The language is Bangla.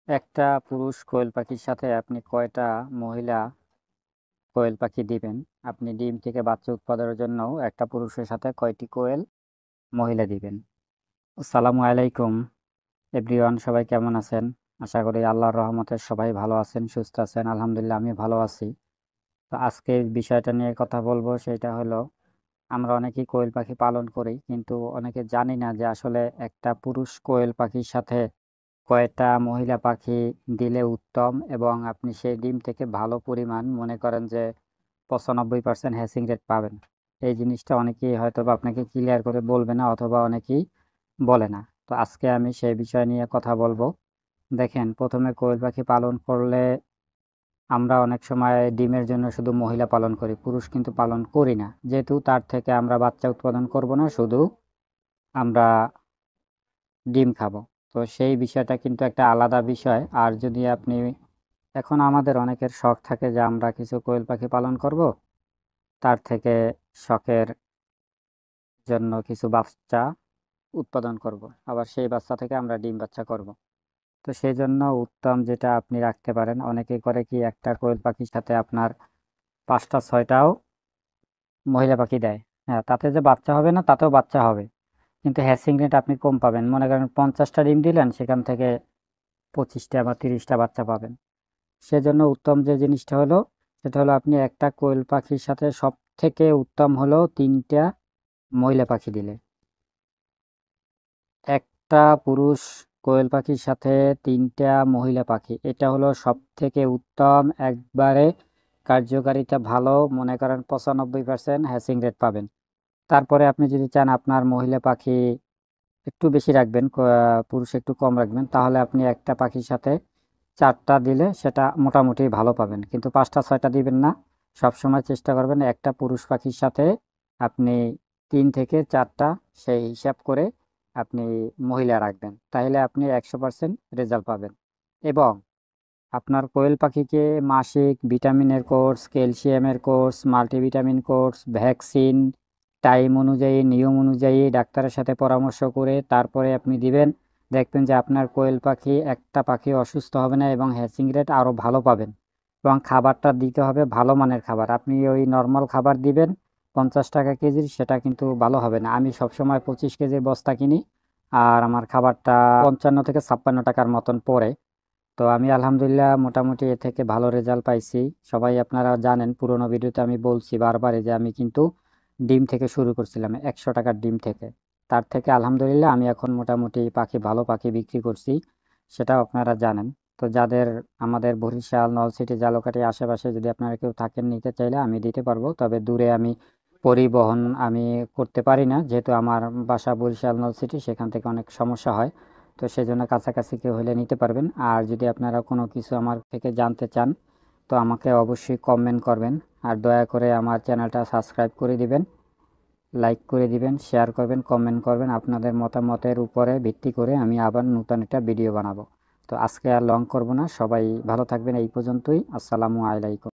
একটা পুরুষ কোয়েল পাখির সাথে আপনি কয়টা মহিলা কোয়েল পাখি দিবেন? আপনি ডিম থেকে বাচ্চা উৎপাদনের জন্য একটা পুরুষের সাথে কয়টি কোয়েল মহিলা দিবেন? আসসালামু আলাইকুম এভরিওয়ান, সবাই কেমন আছেন? আশা করি আল্লাহর রহমতে সবাই ভালো আছেন, সুস্থ আছেন। আলহামদুলিল্লাহ, আমি ভালো আছি। তো আজকে বিষয়টা নিয়ে কথা বলবো, সেটা হলো আমরা অনেকেই কোয়েল পাখি পালন করি, কিন্তু অনেকে জানি না যে আসলে একটা পুরুষ কোয়েল পাখির সাথে কয়টা মহিলা পাখি দিলে উত্তম এবং আপনি সেই ডিম থেকে ভালো পরিমাণ, মনে করেন যে 95% হ্যাচিং রেট পাবেন। এই জিনিসটা অনেকেই হয়তো বা আপনাকে ক্লিয়ার করে বলবে না, অথবা অনেকেই বলে না। তো আজকে আমি সেই বিষয় নিয়ে কথা বলবো। দেখেন, প্রথমে কোয়েল পাখি পালন করলে আমরা অনেক সময় ডিমের জন্য শুধু মহিলা পালন করি, পুরুষ কিন্তু পালন করি না, যেহেতু তার থেকে আমরা বাচ্চা উৎপাদন করব না, শুধু আমরা ডিম খাবো। তো সেই বিষয়টা কিন্তু একটা আলাদা বিষয়। আর যদি আপনি, এখন আমাদের অনেকের শখ থাকে যে আমরা কিছু কোয়েল পাখি পালন করব, তার থেকে শখের জন্য কিছু বাচ্চা উৎপাদন করব, আবার সেই বাচ্চা থেকে আমরা ডিম বাচ্চা করব। তো সেই জন্য উত্তম যেটা আপনি রাখতে পারেন, অনেকে করে কি একটা কোয়েল পাখির সাথে আপনার 5টা 6টাও মহিলা পাখি দেয়। হ্যাঁ, তাতে যে বাচ্চা হবে না, তাতেও বাচ্চা হবে, কিন্তু হ্যাচিং রেট আপনি কম পাবেন। মনে করেন 50টা ডিম দিলেন, সেখান থেকে 25টা বা 30টা বাচ্চা পাবেন। সেজন্য উত্তম যে জিনিসটা হলো, সেটা হলো আপনি একটা কোয়েল পাখির সাথে সব থেকে উত্তম হলো 3টা মহিলা পাখি দিলে। একটা পুরুষ কোয়েল পাখির সাথে 3টা মহিলা পাখি, এটা হলো সব থেকে উত্তম, একবারে কার্যকারিতা ভালো। মনে করেন 95% হ্যাচিং রেট পাবেন। তারপরে আপনি যদি চান আপনার মহিলা পাখি একটু বেশি রাখবেন, পুরুষ একটু কম রাখবেন, তাহলে আপনি একটা পাখির সাথে 4টা দিলে সেটা মোটামুটি ভালো পাবেন, কিন্তু 5টা 6টা দিবেন না। সবসময় চেষ্টা করবেন একটা পুরুষ পাখির সাথে আপনি 3 থেকে 4টা, সেই হিসাব করে আপনি মহিলা রাখবেন, তাহলে আপনি 100% রেজাল্ট পাবেন। এবং আপনার কোয়েল পাখিকে মাসিক ভিটামিনের কোর্স, ক্যালসিয়ামের course, multivitamin course, vaccine time অনুযায়ী, নিয়ম অনুযায়ী ডাক্তারের সাথে পরামর্শ করে তারপরে আপনি দিবেন। দেখবেন যে আপনার কোয়েল পাখি, একটা পাখি অসুস্থ হবে না এবং হ্যাচিং রেট আরও ভালো পাবেন। এবং খাবারটা দিতে হবে ভালো মানের খাবার। আপনি ওই নর্মাল খাবার দিবেন 50 টাকা কেজির, সেটা কিন্তু ভালো হবে না। আমি সবসময় 25 কেজির বস্তা কিনি, আর আমার খাবারটা 55 থেকে 56 টাকার মতন পড়ে। তো আমি আলহামদুলিল্লাহ মোটামুটি এ থেকে ভালো রেজাল্ট পাইছি। সবাই আপনারা জানেন, পুরোনো ভিডিওতে আমি বলছি বারবারই যে আমি কিন্তু ডিম থেকে শুরু করছিলাম, 100 টাকার ডিম থেকে। তার থেকে আলহামদুলিল্লাহ আমি এখন মোটামুটি পাখি, ভালো পাখি বিক্রি করছি, সেটাও আপনারা জানেন। তো যাদের আমাদের বরিশাল, নলছিটি, ঝালকাঠি আশেপাশে যদি আপনারা কেউ থাকেন, নিতে চাইলে আমি দিতে পারবো। তবে দূরে আমি পরিবহন আমি করতে পারি না, যেহেতু আমার বাসা বরিশাল, নলছিটি, সেখান থেকে অনেক সমস্যা হয়। তো সেজন্য কাছাকাছি কেউ হলে নিতে পারবেন। আর যদি আপনারা কোনো কিছু আমার থেকে জানতে চান, তো আমাকে অবশ্যই কমেন্ট করবেন। আর দয়া করে আমার চ্যানেলটা সাবস্ক্রাইব করে দিবেন, লাইক করে দিবেন, শেয়ার করবেন, কমেন্ট করবেন। আপনাদের মতামতের উপরে ভিত্তি করে আমি আবার নতুন একটা ভিডিও বানাবো। তো আজকে আর লং করব না, সবাই ভালো থাকবেন। এই পর্যন্তই। আসসালামু আলাইকুম।